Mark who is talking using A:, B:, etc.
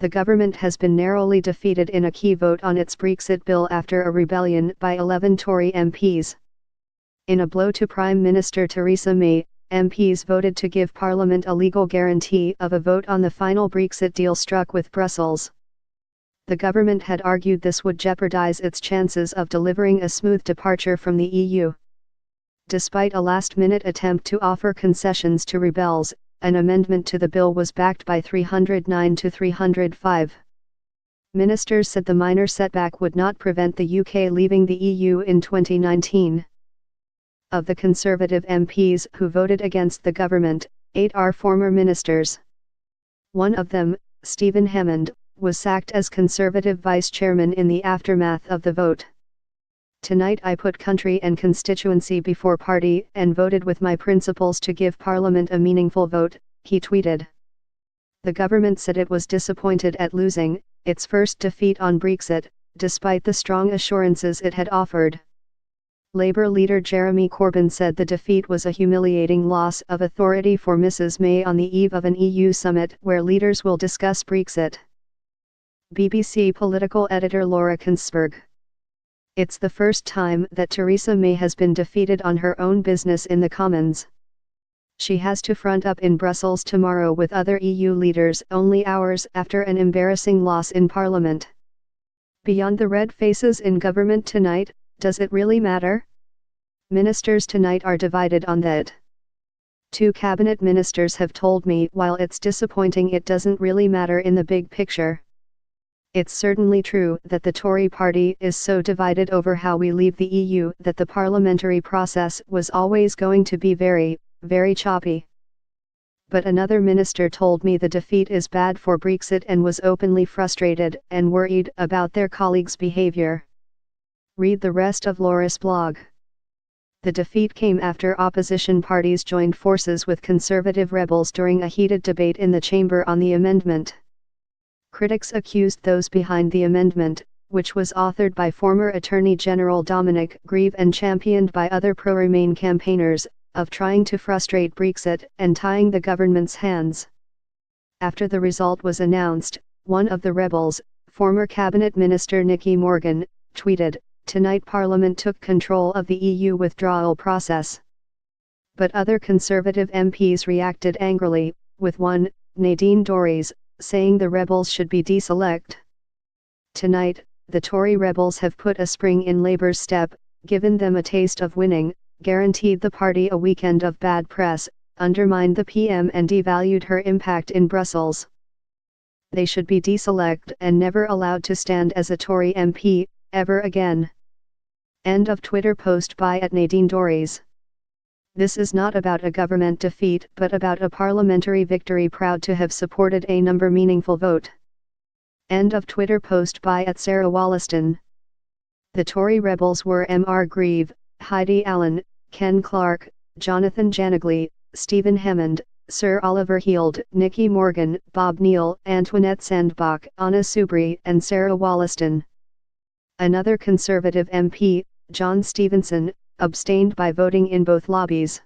A: The government has been narrowly defeated in a key vote on its Brexit bill after a rebellion by 11 Tory MPs. In a blow to Prime Minister Theresa May, MPs voted to give Parliament a legal guarantee of a vote on the final Brexit deal struck with Brussels. The government had argued this would jeopardize its chances of delivering a smooth departure from the EU. Despite a last-minute attempt to offer concessions to rebels, an amendment to the bill was backed by 309 to 305. Ministers said the minor setback would not prevent the UK leaving the EU in 2019. Of the Conservative MPs who voted against the government, 8 are former ministers. One of them, Stephen Hammond, was sacked as Conservative vice chairman in the aftermath of the vote. "Tonight I put country and constituency before party and voted with my principles to give Parliament a meaningful vote," he tweeted. The government said it was disappointed at losing its first defeat on Brexit, despite the strong assurances it had offered. Labour leader Jeremy Corbyn said the defeat was a humiliating loss of authority for Mrs May on the eve of an EU summit where leaders will discuss Brexit. BBC political editor Laura Kunsberg. It's the first time that Theresa May has been defeated on her own business in the Commons. She has to front up in Brussels tomorrow with other EU leaders only hours after an embarrassing loss in Parliament. Beyond the red faces in government tonight, does it really matter? Ministers tonight are divided on that. 2 cabinet ministers have told me while it's disappointing it doesn't really matter in the big picture. It's certainly true that the Tory party is so divided over how we leave the EU that the parliamentary process was always going to be very, very choppy. But another minister told me the defeat is bad for Brexit and was openly frustrated and worried about their colleagues' behaviour. Read the rest of Laura's blog. The defeat came after opposition parties joined forces with Conservative rebels during a heated debate in the chamber on the amendment. Critics accused those behind the amendment, which was authored by former Attorney General Dominic Grieve and championed by other pro-Remain campaigners, of trying to frustrate Brexit and tying the government's hands. After the result was announced, one of the rebels, former Cabinet Minister Nicky Morgan, tweeted, "Tonight Parliament took control of the EU withdrawal process." But other Conservative MPs reacted angrily, with one, Nadine Dorries, saying the rebels should be deselect. Tonight, the Tory rebels have put a spring in Labour's step, given them a taste of winning, guaranteed the party a weekend of bad press, undermined the PM and devalued her impact in Brussels. They should be deselect and never allowed to stand as a Tory MP, ever again. End of Twitter post by @Nadine Dorries. This is not about a government defeat but about a parliamentary victory proud to have supported a meaningful vote. End of Twitter post by @Sarah Wollaston. The Tory rebels were Mr Grieve, Heidi Allen, Ken Clark, Jonathan Janagley, Stephen Hammond, Sir Oliver Heald, Nicky Morgan, Bob Neal, Antoinette Sandbach, Anna Soubry and Sarah Wollaston. Another Conservative MP, John Stevenson, abstained by voting in both lobbies.